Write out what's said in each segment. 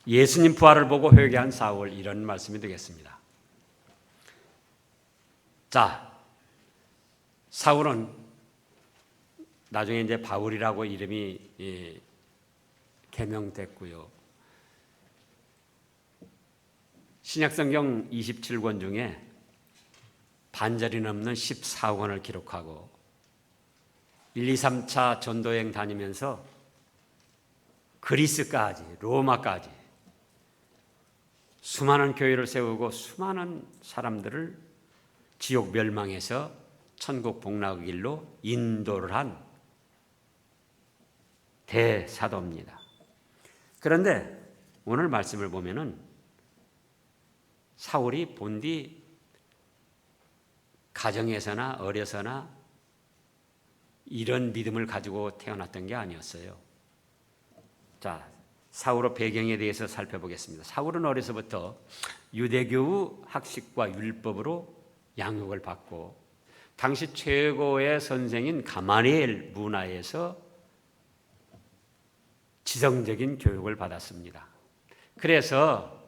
예수님 부활을 보고 회개한 사울, 이런 말씀이 되겠습니다. 자, 사울은 나중에 이제 바울이라고 이름이 개명됐고요. 신약성경 27권 중에 반절이 넘는 14권을 기록하고 1, 2, 3차 전도여행 다니면서 그리스까지, 로마까지 수많은 교회를 세우고 수많은 사람들을 지옥 멸망에서 천국 복락의 길로 인도를 한 대사도입니다. 그런데 오늘 말씀을 보면은 사울이 본디 가정에서나 어려서나 이런 믿음을 가지고 태어났던 게 아니었어요. 자, 사울의 배경에 대해서 살펴보겠습니다. 사울은 어려서부터 유대교 학식과 율법으로 양육을 받고 당시 최고의 선생인 가마리엘 문화에서 지성적인 교육을 받았습니다. 그래서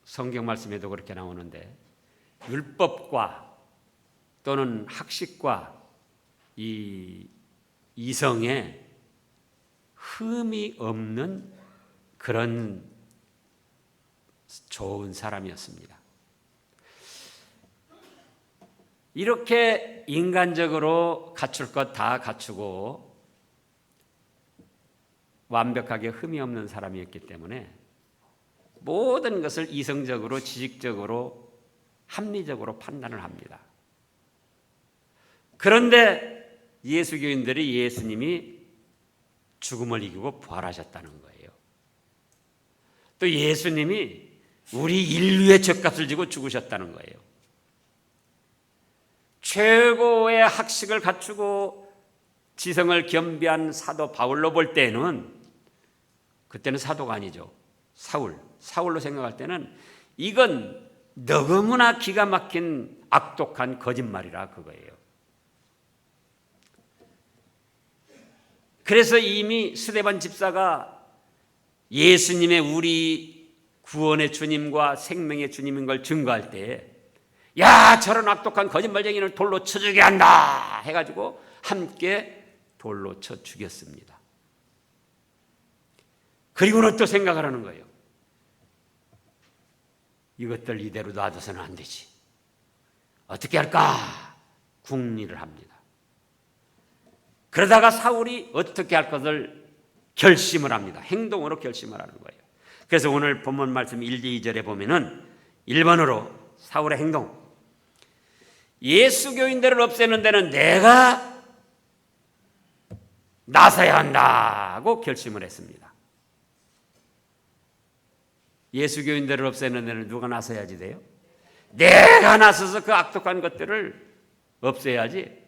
성경 말씀에도 그렇게 나오는데 율법과 또는 학식과 이 이성에 흠이 없는 그런 좋은 사람이었습니다. 이렇게 인간적으로 갖출 것 다 갖추고 완벽하게 흠이 없는 사람이었기 때문에 모든 것을 이성적으로, 지식적으로, 합리적으로 판단을 합니다. 그런데 예수교인들이 예수님이 죽음을 이기고 부활하셨다는 거예요. 또 예수님이 우리 인류의 죗값을 지고 죽으셨다는 거예요. 최고의 학식을 갖추고 지성을 겸비한 사도 바울로 볼 때는, 그때는 사도가 아니죠. 사울로 생각할 때는 이건 너무나 기가 막힌 악독한 거짓말이라 그거예요. 그래서 이미 스데반 집사가 예수님의 우리 구원의 주님과 생명의 주님인 걸 증거할 때, 야, 저런 악독한 거짓말쟁이를 돌로 쳐 죽여야 한다 해가지고 함께 돌로 쳐 죽였습니다. 그리고는 또 생각을 하는 거예요. 이것들 이대로 놔둬서는 안 되지. 어떻게 할까? 궁리를 합니다. 그러다가 사울이 어떻게 할 것을 결심을 합니다. 행동으로 결심을 하는 거예요. 그래서 오늘 본문 말씀 1, 2절에 보면은 1번으로 사울의 행동. 예수교인들을 없애는 데는 내가 나서야 한다고 결심을 했습니다. 예수교인들을 없애는 데는 누가 나서야지 돼요? 내가 나서서 그 악독한 것들을 없애야지.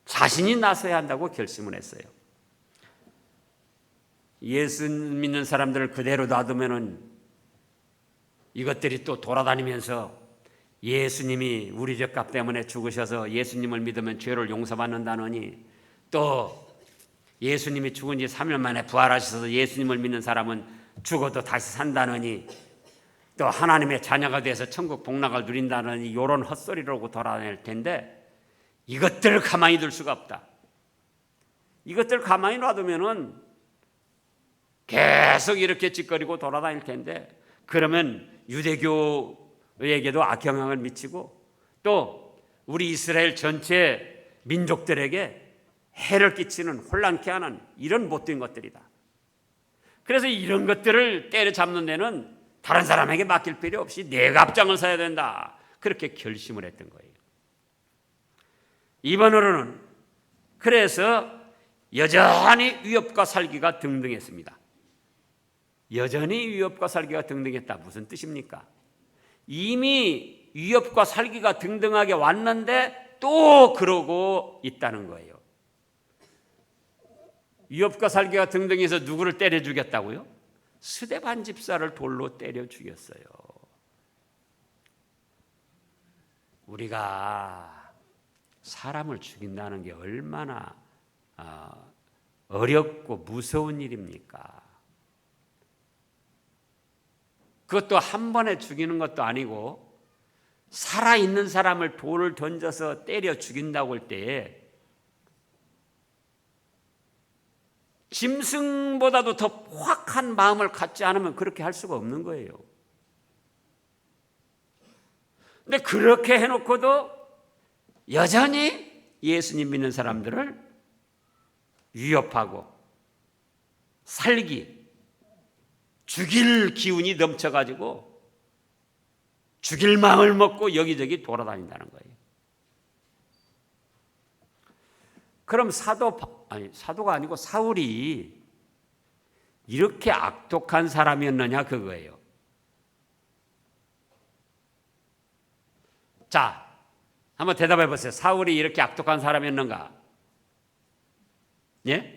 자신이 나서야 한다고 결심을 했어요. 예수 믿는 사람들을 그대로 놔두면은 이것들이 또 돌아다니면서 예수님이 우리 죄값 때문에 죽으셔서 예수님을 믿으면 죄를 용서받는다느니, 또 예수님이 죽은 지 3일 만에 부활하셔서 예수님을 믿는 사람은 죽어도 다시 산다느니, 또 하나님의 자녀가 돼서 천국 복락을 누린다느니, 이런 헛소리라고 돌아다닐 텐데 이것들을 가만히 둘 수가 없다. 이것들 가만히 놔두면은 계속 이렇게 짓거리고 돌아다닐 텐데, 그러면 유대교에게도 악영향을 미치고 또 우리 이스라엘 전체 민족들에게 해를 끼치는, 혼란케 하는 이런 못된 것들이다. 그래서 이런 것들을 때려잡는 데는 다른 사람에게 맡길 필요 없이 내가 앞장을 서야 된다. 그렇게 결심을 했던 거예요. 2번으로는 그래서 여전히 위협과 살기가 등등했습니다. 여전히 위협과 살기가 등등했다. 무슨 뜻입니까? 이미 위협과 살기가 등등하게 왔는데 또 그러고 있다는 거예요. 위협과 살기가 등등해서 누구를 때려 죽였다고요? 스데반 집사를 돌로 때려 죽였어요. 우리가 사람을 죽인다는 게 얼마나 어렵고 무서운 일입니까? 그것도 한 번에 죽이는 것도 아니고 살아있는 사람을 돌을 던져서 때려 죽인다고 할 때에 짐승보다도 더 확한 마음을 갖지 않으면 그렇게 할 수가 없는 거예요. 근데 그렇게 해놓고도 여전히 예수님 믿는 사람들을 위협하고 살기, 죽일 기운이 넘쳐가지고 죽일 마음을 먹고 여기저기 돌아다닌다는 거예요. 그럼 사도가 아니고 사울이 이렇게 악독한 사람이었느냐 그거예요. 자, 한번 대답해 보세요. 사울이 이렇게 악독한 사람이었는가? 예?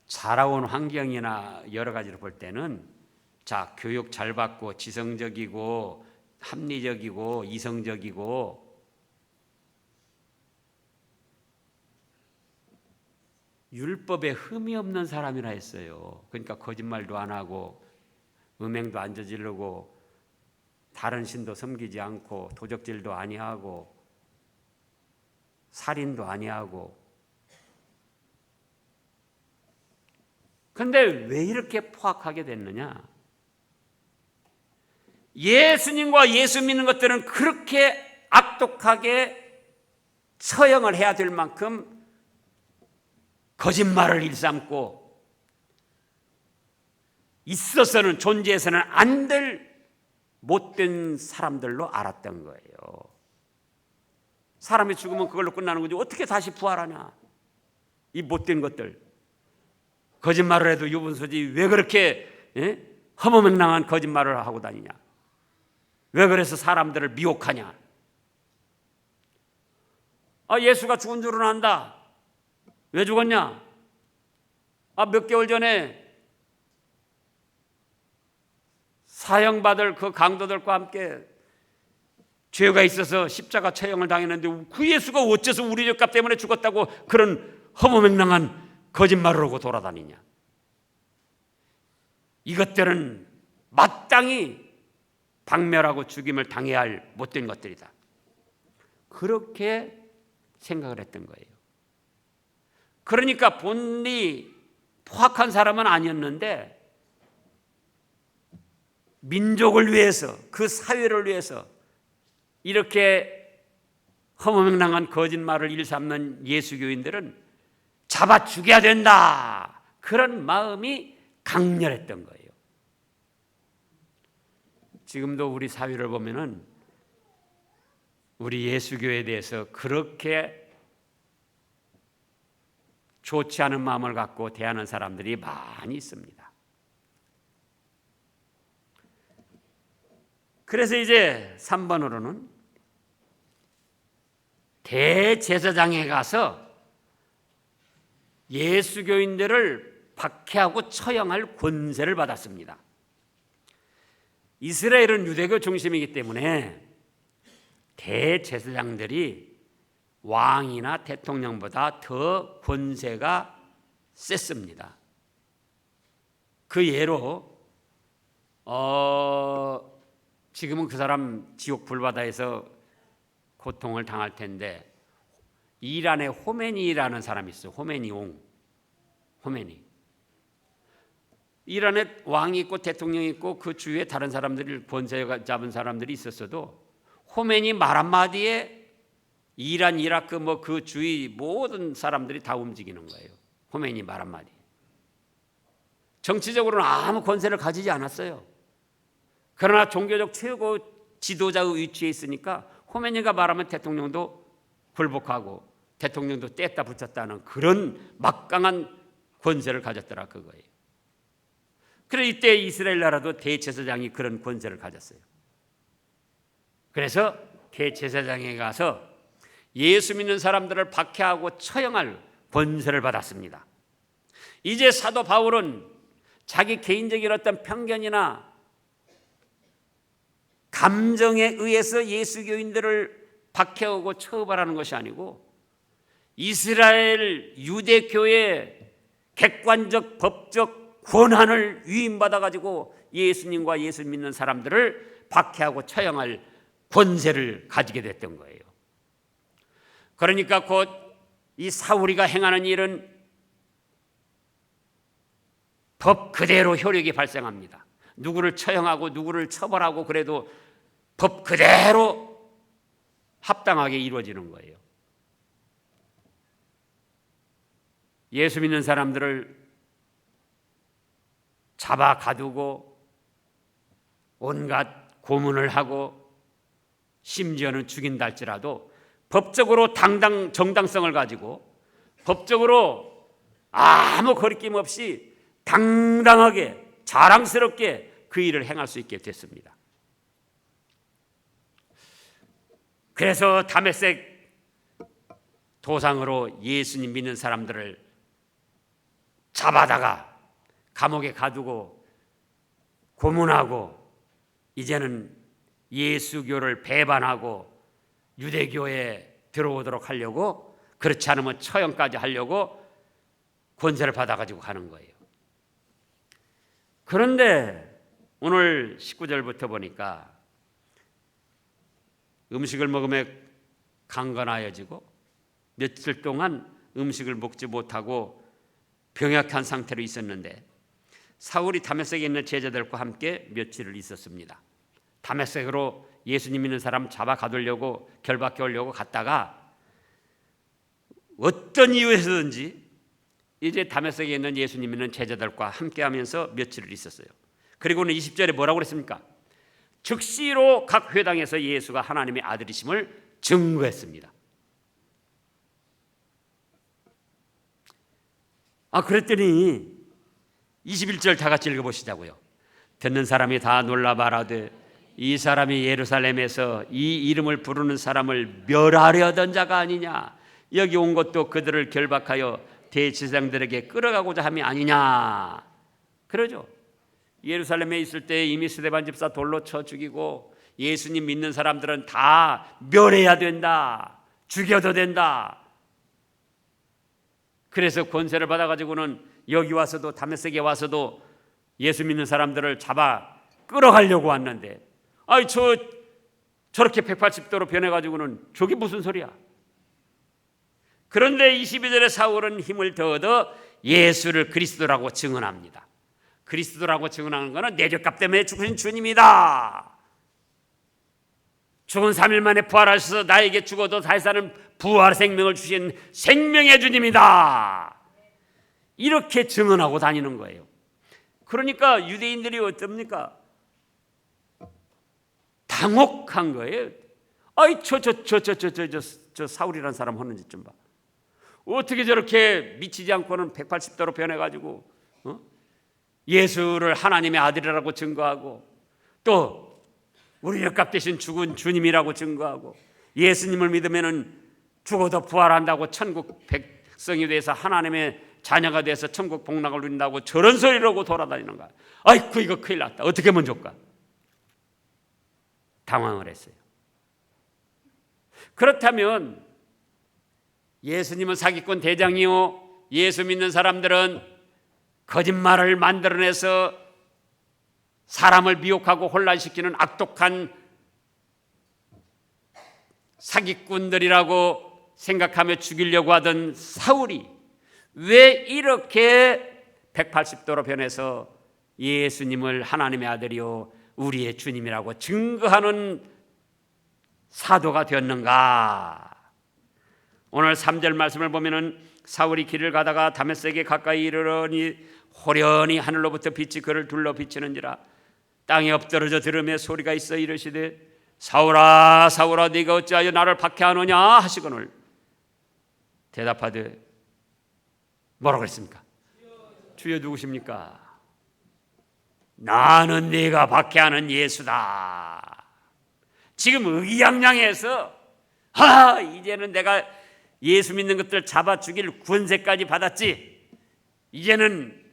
자라온 환경이나 여러 가지로 볼 때는 자, 교육 잘 받고 지성적이고 합리적이고 이성적이고 율법에 흠이 없는 사람이라 했어요. 그러니까 거짓말도 안 하고 음행도 안 저지르고 다른 신도 섬기지 않고 도적질도 아니하고 살인도 아니하고. 그런데 왜 이렇게 포악하게 됐느냐? 예수님과 예수 믿는 것들은 그렇게 악독하게 처형을 해야 될 만큼 거짓말을 일삼고 있어서는 존재해서는 안 될 못된 사람들로 알았던 거예요. 사람이 죽으면 그걸로 끝나는 거지 어떻게 다시 부활하냐? 이 못된 것들. 거짓말을 해도 유분수지 왜 그렇게 허무맹랑한 거짓말을 하고 다니냐? 왜 그래서 사람들을 미혹하냐? 예수가 죽은 줄은 안다. 왜 죽었냐? 몇 개월 전에 사형받을 그 강도들과 함께 죄가 있어서 십자가 처형을 당했는데 그 예수가 어째서 우리 죄값 때문에 죽었다고 그런 허무맹랑한 거짓말을 하고 돌아다니냐? 이것들은 마땅히 박멸하고 죽임을 당해야 할 못된 것들이다. 그렇게 생각을 했던 거예요. 그러니까 본리 포악한 사람은 아니었는데 민족을 위해서 그 사회를 위해서 이렇게 허무맹랑한 거짓말을 일삼는 예수교인들은 잡아 죽여야 된다. 그런 마음이 강렬했던 거예요. 지금도 우리 사회를 보면은 우리 예수교에 대해서 그렇게 좋지 않은 마음을 갖고 대하는 사람들이 많이 있습니다. 그래서 이제 3번으로는 대제사장에 가서 예수교인들을 박해하고 처형할 권세를 받았습니다. 이스라엘은 유대교 중심이기 때문에 대제사장들이 왕이나 대통령보다 더 권세가 셌습니다. 그 예로 지금은 그 사람 지옥 불바다에서 고통을 당할 텐데 이란에 호메니라는 사람이 있어요. 호메니. 이란에 왕이 있고 대통령이 있고 그 주위에 다른 사람들이 권세 잡은 사람들이 있었어도 호메니 말 한마디에 이란, 이라크 그 주위 모든 사람들이 다 움직이는 거예요. 호메니 말 한마디. 정치적으로는 아무 권세를 가지지 않았어요. 그러나 종교적 최고 지도자의 위치에 있으니까 호메니가 말하면 대통령도 굴복하고 대통령도 뗐다 붙였다는 그런 막강한 권세를 가졌더라 그거예요. 그래서 이때 이스라엘 나라도 대제사장이 그런 권세를 가졌어요. 그래서 대제사장에 가서 예수 믿는 사람들을 박해하고 처형할 권세를 받았습니다. 이제 사도 바울은 자기 개인적인 어떤 편견이나 감정에 의해서 예수교인들을 박해하고 처벌하는 것이 아니고 이스라엘 유대교의 객관적 법적 권한을 위임받아 가지고 예수님과 예수 믿는 사람들을 박해하고 처형할 권세를 가지게 됐던 거예요. 그러니까 곧 이 사울이가 행하는 일은 법 그대로 효력이 발생합니다. 누구를 처형하고 누구를 처벌하고 그래도 법 그대로 합당하게 이루어지는 거예요. 예수 믿는 사람들을 잡아 가두고 온갖 고문을 하고 심지어는 죽인다 할지라도 법적으로 정당성을 가지고 법적으로 아무 거리낌 없이 당당하게 자랑스럽게 그 일을 행할 수 있게 됐습니다. 그래서 다메섹 도상으로 예수님 믿는 사람들을 잡아다가 감옥에 가두고 고문하고 이제는 예수교를 배반하고 유대교에 들어오도록 하려고, 그렇지 않으면 처형까지 하려고 권세를 받아가지고 가는 거예요. 그런데 오늘 19절부터 보니까 음식을 먹으며 강건하여지고 며칠 동안 음식을 먹지 못하고 병약한 상태로 있었는데 사울이 다메섹에 있는 제자들과 함께 며칠을 있었습니다. 다메섹으로 예수님 믿는 사람 잡아 가두려고 결박해 오려고 갔다가 어떤 이유에서든지 이제 다메섹에 있는 예수님 믿는 제자들과 함께하면서 며칠을 있었어요. 그리고는 20절에 뭐라고 그랬습니까? 즉시로 각 회당에서 예수가 하나님의 아들이심을 증거했습니다. 그랬더니 21절 다 같이 읽어보시자고요. 듣는 사람이 다 놀라 말하되 이 사람이 예루살렘에서 이 이름을 부르는 사람을 멸하려던 자가 아니냐, 여기 온 것도 그들을 결박하여 대제사장들에게 끌어가고자 함이 아니냐. 그러죠. 예루살렘에 있을 때 이미 스데반 집사 돌로 쳐 죽이고 예수님 믿는 사람들은 다 멸해야 된다, 죽여도 된다. 그래서 권세를 받아가지고는 여기 와서도 다메섹에 와서도 예수 믿는 사람들을 잡아 끌어가려고 왔는데 저렇게 180도로 변해가지고는 저게 무슨 소리야. 그런데 22절에 사울은 힘을 더 얻어 예수를 그리스도라고 증언합니다. 그리스도라고 증언하는 것은 내 죄값 때문에 죽으신 주님이다, 죽은 3일 만에 부활하셔서 나에게 죽어도 다시 사는 부활 생명을 주신 생명의 주님이다, 이렇게 증언하고 다니는 거예요. 그러니까 유대인들이 어떻습니까? 당혹한 거예요. 저 사울이라는 사람 하는 짓 좀 봐. 어떻게 저렇게 미치지 않고는 180도로 변해가지고 예수를 하나님의 아들이라고 증거하고 또 우리 죄값 대신 죽은 주님이라고 증거하고 예수님을 믿으면은 죽어도 부활한다고 천국 백성이 돼서 하나님의 자녀가 돼서 천국 복락을 누린다고 저런 소리를 하고 돌아다니는 거야. 아이고 이거 큰일 났다, 어떻게 하면 좋을까? 당황을 했어요. 그렇다면 예수님은 사기꾼 대장이요, 예수 믿는 사람들은 거짓말을 만들어내서 사람을 미혹하고 혼란시키는 악독한 사기꾼들이라고 생각하며 죽이려고 하던 사울이 왜 이렇게 180도로 변해서 예수님을 하나님의 아들이요 우리의 주님이라고 증거하는 사도가 되었는가? 오늘 3절 말씀을 보면은 사울이 길을 가다가 다메섹에 가까이 이르러니 호련히 하늘로부터 빛이 그를 둘러 비치는지라 땅에 엎드러져 들으며 소리가 있어 이르시되 사울아 사울아 네가 어찌하여 나를 박해하느냐 하시거늘 대답하되 뭐라고 했습니까? 주여 누구십니까? 나는 네가 박해하는 예수다. 지금 의기양양해서 이제는 내가 예수 믿는 것들 잡아 죽일 권세까지 받았지, 이제는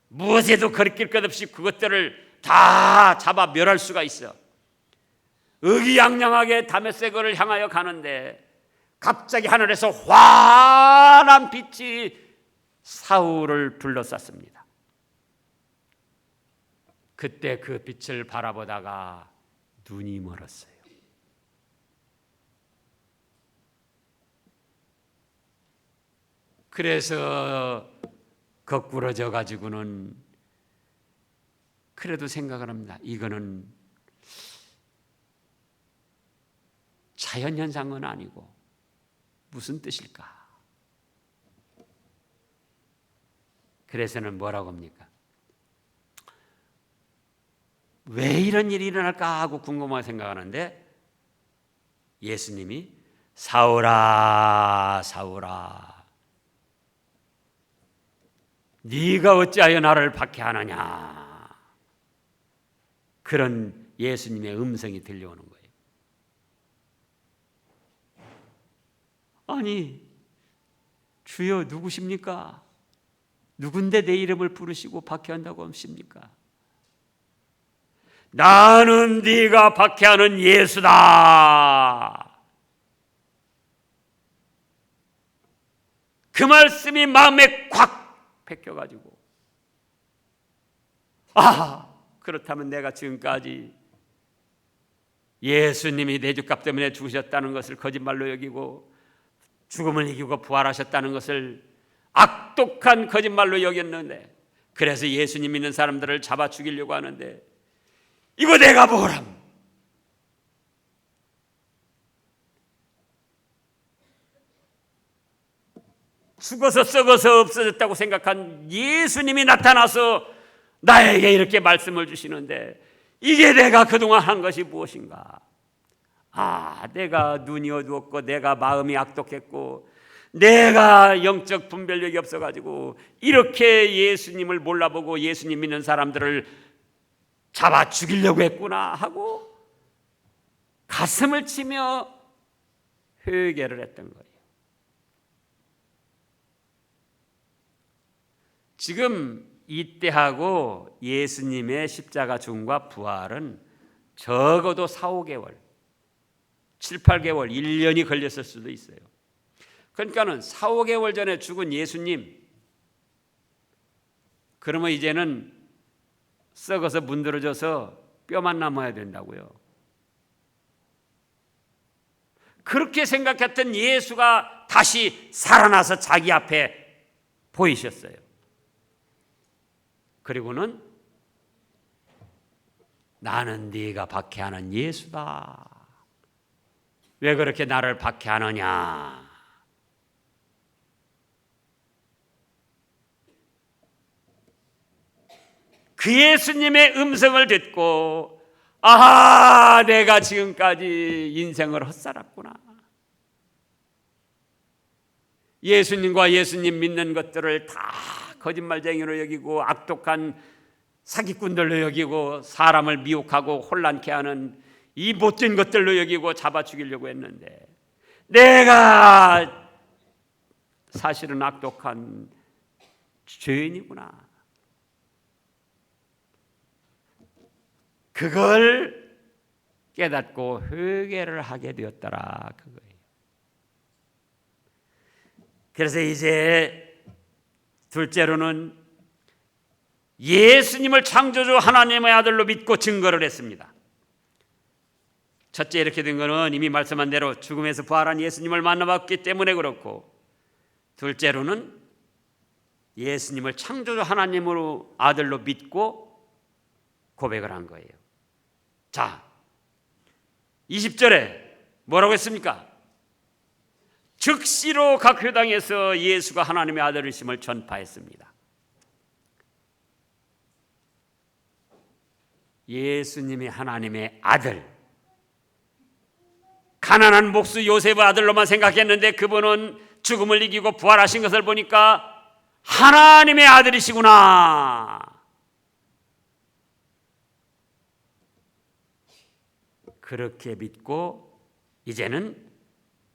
무엇에도 거리낄 것 없이 그것들을 다 잡아 멸할 수가 있어. 의기양양하게 다메섹을 향하여 가는데 갑자기 하늘에서 환한 빛이 사울을 둘러쌌습니다. 그때 그 빛을 바라보다가 눈이 멀었어요. 그래서 거꾸러져 가지고는 그래도 생각을 합니다. 이거는 자연현상은 아니고 무슨 뜻일까? 그래서는 뭐라고 합니까? 왜 이런 일이 일어날까 하고 궁금하게 생각하는데 예수님이 사울아 사울아 네가 어찌하여 나를 박해하느냐, 그런 예수님의 음성이 들려오는 거예요. 아니 주여 누구십니까? 누군데 내 이름을 부르시고 박해한다고 하십니까? 나는 네가 박해하는 예수다. 그 말씀이 마음에 콱 베껴가지고 그렇다면 내가 지금까지 예수님이 내 죄값 때문에 죽으셨다는 것을 거짓말로 여기고 죽음을 이기고 부활하셨다는 것을 악독한 거짓말로 여겼는데, 그래서 예수님 믿는 사람들을 잡아 죽이려고 하는데 이거 내가 뭐람? 죽어서 썩어서 없어졌다고 생각한 예수님이 나타나서 나에게 이렇게 말씀을 주시는데 이게 내가 그동안 한 것이 무엇인가? 내가 눈이 어두웠고 내가 마음이 악독했고 내가 영적 분별력이 없어가지고 이렇게 예수님을 몰라보고 예수님 믿는 사람들을 잡아 죽이려고 했구나 하고 가슴을 치며 회개를 했던 거예요. 지금 이때하고 예수님의 십자가 죽음과 부활은 적어도 4, 5개월, 7, 8개월, 1년이 걸렸을 수도 있어요. 그러니까는 4, 5개월 전에 죽은 예수님, 그러면 이제는 썩어서 문드러져서 뼈만 남아야 된다고요. 그렇게 생각했던 예수가 다시 살아나서 자기 앞에 보이셨어요. 그리고는 나는 네가 박해하는 예수다. 왜 그렇게 나를 박해하느냐? 그 예수님의 음성을 듣고 내가 지금까지 인생을 헛살았구나. 예수님과 예수님 믿는 것들을 다 거짓말쟁이로 여기고 악독한 사기꾼들로 여기고 사람을 미혹하고 혼란케 하는 이 못된 것들로 여기고 잡아 죽이려고 했는데 내가 사실은 악독한 죄인이구나. 그걸 깨닫고 회개를 하게 되었더라, 그거예요. 그래서 이제 둘째로는 예수님을 창조주 하나님의 아들로 믿고 증거를 했습니다. 첫째, 이렇게 된 것은 이미 말씀한 대로 죽음에서 부활한 예수님을 만나봤기 때문에 그렇고, 둘째로는 예수님을 창조주 하나님으로 아들로 믿고 고백을 한 거예요. 자, 20절에 뭐라고 했습니까? 즉시로 각 회당에서 예수가 하나님의 아들이심을 전파했습니다. 예수님이 하나님의 아들, 가난한 목수 요셉의 아들로만 생각했는데 그분은 죽음을 이기고 부활하신 것을 보니까 하나님의 아들이시구나. 그렇게 믿고 이제는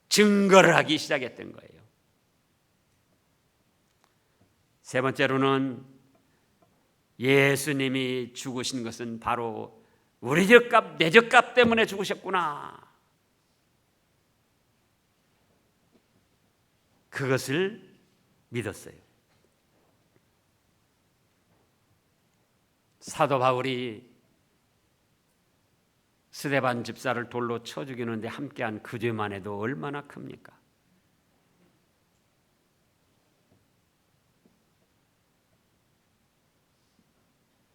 증거를 하기 시작했던 거예요. 세 번째로는 예수님이 죽으신 것은 바로 우리 죗값, 내 죗값 때문에 죽으셨구나. 그것을 믿었어요. 사도 바울이 스데반 집사를 돌로 쳐 죽이는데 함께한 그 죄만 해도 얼마나 큽니까?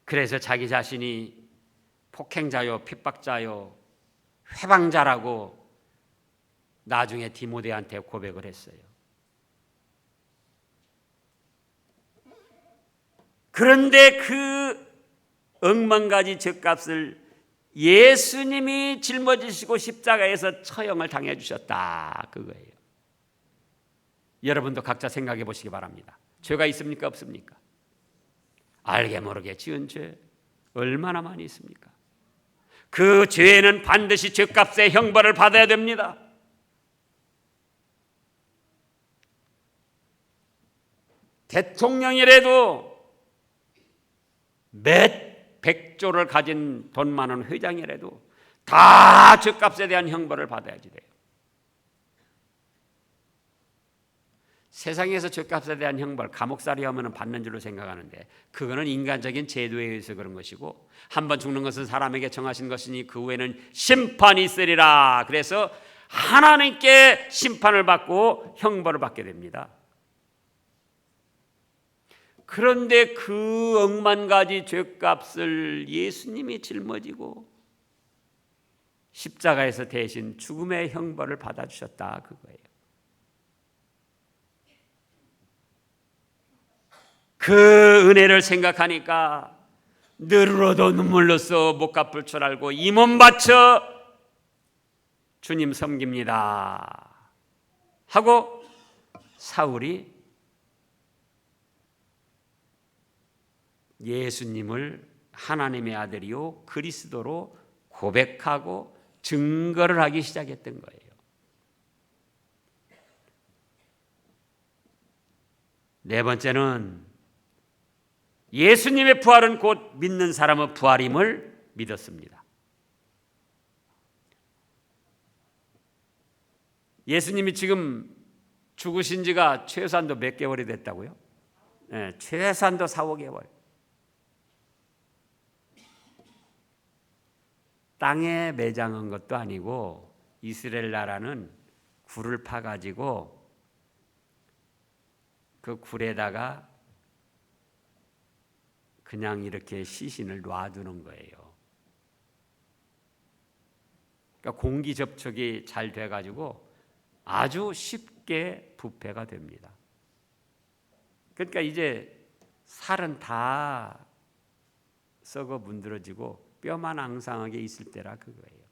그래서 자기 자신이 폭행자요, 핍박자요, 회방자라고 나중에 디모데한테 고백을 했어요. 그런데 그 억만가지 죗값을 예수님이 짊어지시고 십자가에서 처형을 당해 주셨다, 그거예요. 여러분도 각자 생각해 보시기 바랍니다. 죄가 있습니까, 없습니까? 알게 모르게 지은 죄 얼마나 많이 있습니까? 그 죄는 반드시 죗값의 형벌을 받아야 됩니다. 대통령이라도 몇 백조를 가진 돈 많은 회장이라도 다 죗값에 대한 형벌을 받아야지 돼요. 세상에서 죗값에 대한 형벌, 감옥살이 하면 받는 줄로 생각하는데 그거는 인간적인 제도에 의해서 그런 것이고 한 번 죽는 것은 사람에게 정하신 것이니 그 후에는 심판이 있으리라. 그래서 하나님께 심판을 받고 형벌을 받게 됩니다. 그런데 그 억만 가지 죗값을 예수님이 짊어지고 십자가에서 대신 죽음의 형벌을 받아주셨다, 그거예요. 그 은혜를 생각하니까 늘어도 눈물로써 못 갚을 줄 알고 이 몸 바쳐 주님 섬깁니다 하고 사울이 예수님을 하나님의 아들이요 그리스도로 고백하고 증거를 하기 시작했던 거예요. 네 번째는 예수님의 부활은 곧 믿는 사람의 부활임을 믿었습니다. 예수님이 지금 죽으신 지가 최소한도 몇 개월이 됐다고요? 네, 최소한도 4, 5개월. 땅에 매장한 것도 아니고 이스라엘 나라는 굴을 파가지고 그 굴에다가 그냥 이렇게 시신을 놔두는 거예요. 그러니까 공기 접촉이 잘 돼가지고 아주 쉽게 부패가 됩니다. 그러니까 이제 살은 다 썩어 문드러지고 뼈만 앙상하게 있을 때라 그거예요.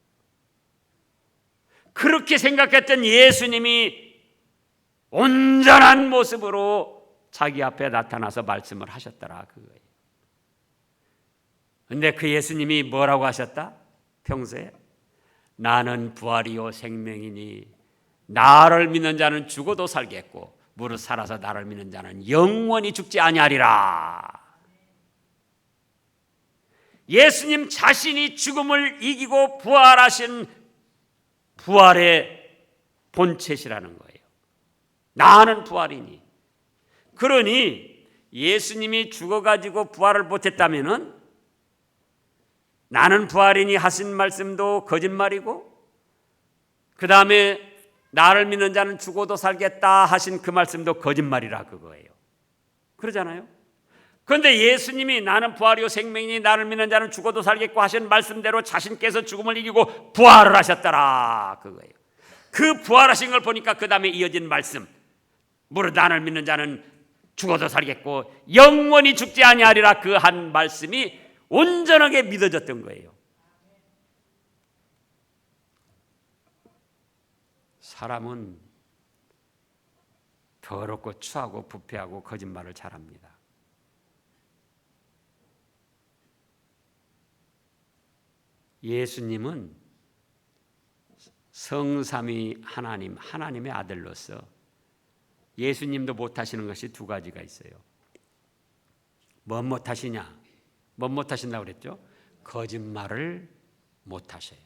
그렇게 생각했던 예수님이 온전한 모습으로 자기 앞에 나타나서 말씀을 하셨더라 그거예요. 근데 그 예수님이 뭐라고 하셨다? 평소에 나는 부활이요 생명이니 나를 믿는 자는 죽어도 살겠고 무릇 살아서 나를 믿는 자는 영원히 죽지 아니하리라. 예수님 자신이 죽음을 이기고 부활하신 부활의 본체시라는 거예요. 나는 부활이니. 그러니 예수님이 죽어가지고 부활을 못했다면은 나는 부활이니 하신 말씀도 거짓말이고 그 다음에 나를 믿는 자는 죽어도 살겠다 하신 그 말씀도 거짓말이라 그거예요. 그러잖아요. 그런데 예수님이 나는 부활이요 생명이니 나를 믿는 자는 죽어도 살겠고 하신 말씀대로 자신께서 죽음을 이기고 부활을 하셨더라 그거예요. 그 부활하신 걸 보니까 그 다음에 이어진 말씀 무릇 나를 믿는 자는 죽어도 살겠고 영원히 죽지 아니하리라 그 한 말씀이 온전하게 믿어졌던 거예요. 사람은 더럽고 추하고 부패하고 거짓말을 잘합니다. 예수님은 성삼위 하나님, 하나님의 아들로서 예수님도 못하시는 것이 두 가지가 있어요. 뭐 못하시냐? 뭐 못하신다고 그랬죠? 거짓말을 못 하셔요.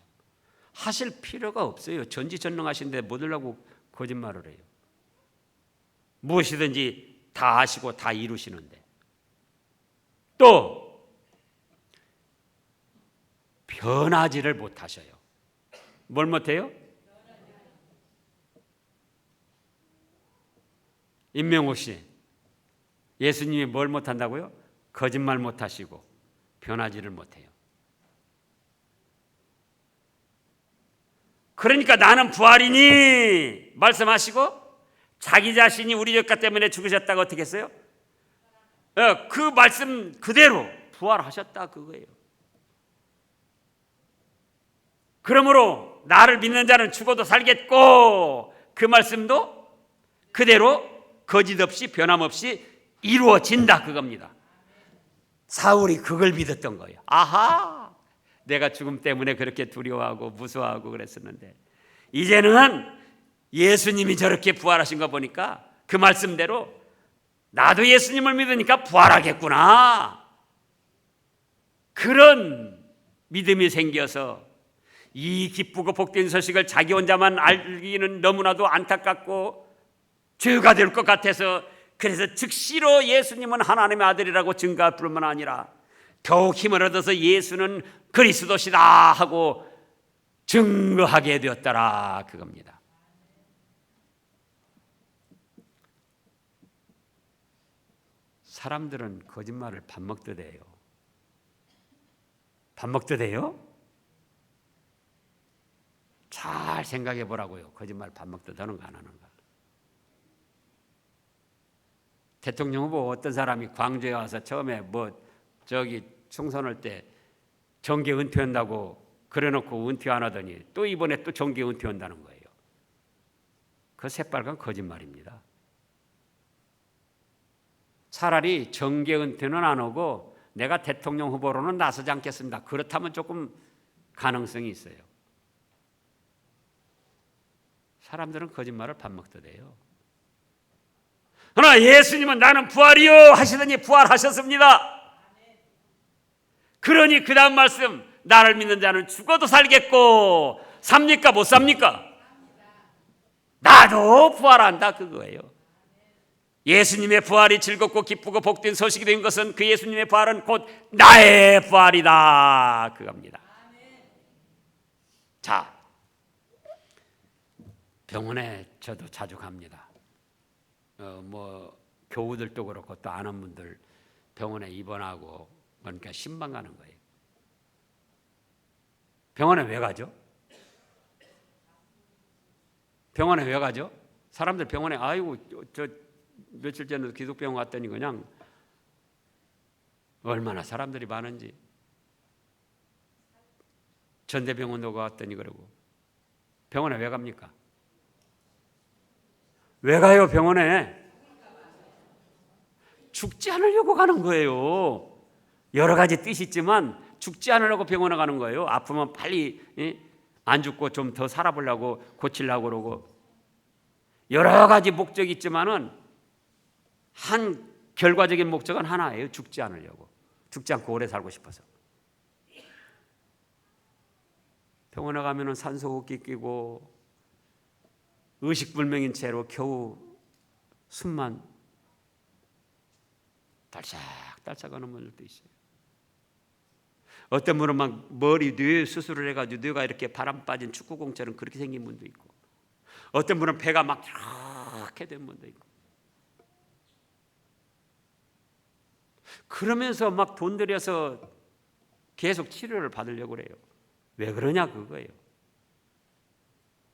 하실 필요가 없어요. 전지전능하신데 뭐 하려고 거짓말을 해요. 무엇이든지 다 하시고 다 이루시는데. 또 변하지를 못하셔요. 뭘 못해요? 임명옥 씨, 예수님이 뭘 못한다고요? 거짓말 못하시고 변하지를 못해요. 그러니까 나는 부활이니 말씀하시고 자기 자신이 우리 죄가 때문에 죽으셨다고 어떻게 했어요? 그 말씀 그대로 부활하셨다 그거예요. 그러므로 나를 믿는 자는 죽어도 살겠고 그 말씀도 그대로 거짓없이 변함없이 이루어진다 그겁니다. 사울이 그걸 믿었던 거예요. 아하, 내가 죽음 때문에 그렇게 두려워하고 무서워하고 그랬었는데 이제는 예수님이 저렇게 부활하신 거 보니까 그 말씀대로 나도 예수님을 믿으니까 부활하겠구나. 그런 믿음이 생겨서 이 기쁘고 복된 소식을 자기 혼자만 알기는 너무나도 안타깝고 죄가 될 것 같아서 그래서 즉시로 예수님은 하나님의 아들이라고 증거할 뿐만 아니라 더욱 힘을 얻어서 예수는 그리스도시다 하고 증거하게 되었더라 그겁니다. 사람들은 거짓말을 밥 먹듯 해요. 밥 먹듯 해요? 잘 생각해 보라고요. 거짓말 밥 먹듯 하는가 안 하는가. 대통령 후보 어떤 사람이 광주에 와서 처음에 총선할 때 정계 은퇴한다고 그래놓고 은퇴 안 하더니 또 이번에 또 정계 은퇴한다는 거예요. 그 새빨간 거짓말입니다. 차라리 정계 은퇴는 안 하고 내가 대통령 후보로는 나서지 않겠습니다. 그렇다면 조금 가능성이 있어요. 사람들은 거짓말을 밥 먹듯 해요. 그러나 예수님은 나는 부활이요 하시더니 부활하셨습니다. 그러니 그 다음 말씀 나를 믿는 자는 죽어도 살겠고 삽니까 못 삽니까? 나도 부활한다 그거예요. 예수님의 부활이 즐겁고 기쁘고 복된 소식이 된 것은 그 예수님의 부활은 곧 나의 부활이다 그겁니다. 자, 병원에 저도 자주 갑니다. 교우들도 그렇고 또 아는 분들 병원에 입원하고 그러니까 신방 가는 거예요. 병원에 왜 가죠? 병원에 왜 가죠? 사람들 병원에 아이고 저 며칠 전에 기독병원 갔더니 그냥 얼마나 사람들이 많은지 전대병원도 갔더니 그러고 병원에 왜 갑니까? 왜 가요 병원에? 죽지 않으려고 가는 거예요. 여러 가지 뜻이 있지만 죽지 않으려고 병원에 가는 거예요. 아프면 빨리 안 죽고 좀 더 살아보려고 고치려고 그러고 여러 가지 목적이 있지만은 한 결과적인 목적은 하나예요. 죽지 않으려고. 죽지 않고 오래 살고 싶어서. 병원에 가면은 산소호흡기 끼고 의식불명인 채로 겨우 숨만 달싹달싹 하는 분들도 있어요. 어떤 분은 막 뇌 수술을 해가지고 뇌가 이렇게 바람 빠진 축구공처럼 그렇게 생긴 분도 있고 어떤 분은 배가 막 이렇게 된 분도 있고 그러면서 막 돈 들여서 계속 치료를 받으려고 그래요. 왜 그러냐 그거예요.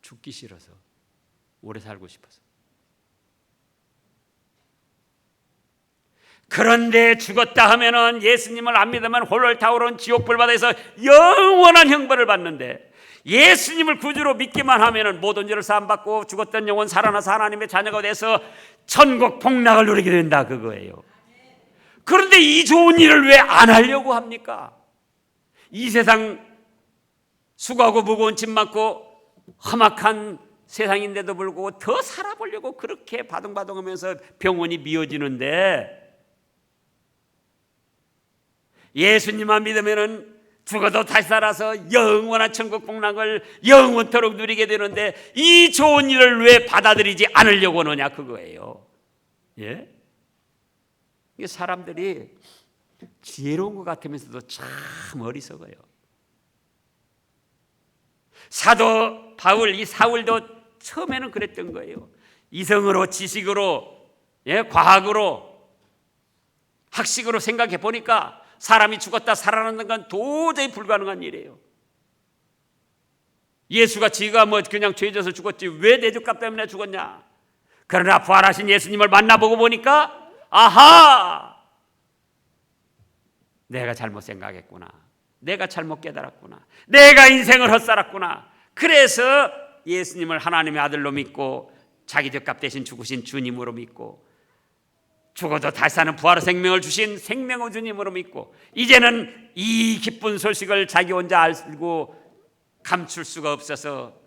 죽기 싫어서 오래 살고 싶어서. 그런데 죽었다 하면은 예수님을 안 믿으면 홀월 타오른 지옥불바다에서 영원한 형벌을 받는데 예수님을 구주로 믿기만 하면은 모든 죄를 사함받고 죽었던 영혼 살아나서 하나님의 자녀가 돼서 천국 복락을 누리게 된다 그거예요. 그런데 이 좋은 일을 왜 안 하려고 합니까? 이 세상 수고하고 무거운 짐 많고 험악한 세상인데도 불구하고 더 살아보려고 그렇게 바둥바둥하면서 병원이 미어지는데 예수님만 믿으면은 죽어도 다시 살아서 영원한 천국 복락을 영원토록 누리게 되는데 이 좋은 일을 왜 받아들이지 않으려고 하느냐 그거예요. 예? 이게 사람들이 지혜로운 것 같으면서도 참 어리석어요. 사도 바울, 이 사울도 처음에는 그랬던 거예요. 이성으로, 지식으로, 예, 과학으로, 학식으로 생각해 보니까 사람이 죽었다 살아나는 건 도저히 불가능한 일이에요. 예수가 지가 뭐 그냥 죄져서 죽었지 왜 내 죄값 때문에 죽었냐. 그러나 부활하신 예수님을 만나보고 보니까 아하! 내가 잘못 생각했구나. 내가 잘못 깨달았구나. 내가 인생을 헛살았구나. 그래서 예수님을 하나님의 아들로 믿고 자기 죄값 대신 죽으신 주님으로 믿고 죽어도 다시 사는 부활의 생명을 주신 생명의 주님으로 믿고 이제는 이 기쁜 소식을 자기 혼자 알고 감출 수가 없어서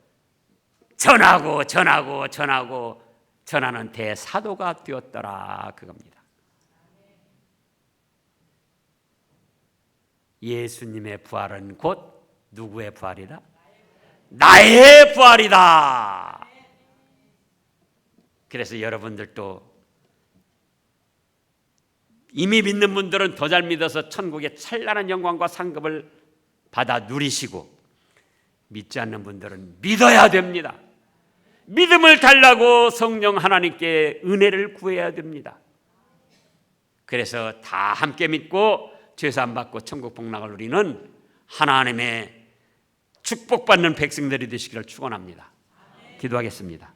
전하는 대사도가 되었더라 그겁니다. 예수님의 부활은 곧 누구의 부활이다? 나의 부활이다. 그래서 여러분들도 이미 믿는 분들은 더 잘 믿어서 천국의 찬란한 영광과 상급을 받아 누리시고 믿지 않는 분들은 믿어야 됩니다. 믿음을 달라고 성령 하나님께 은혜를 구해야 됩니다. 그래서 다 함께 믿고 죄사함 받고 천국 복락을 누리는 하나님의 축복받는 백성들이 되시기를 축원합니다. 기도하겠습니다.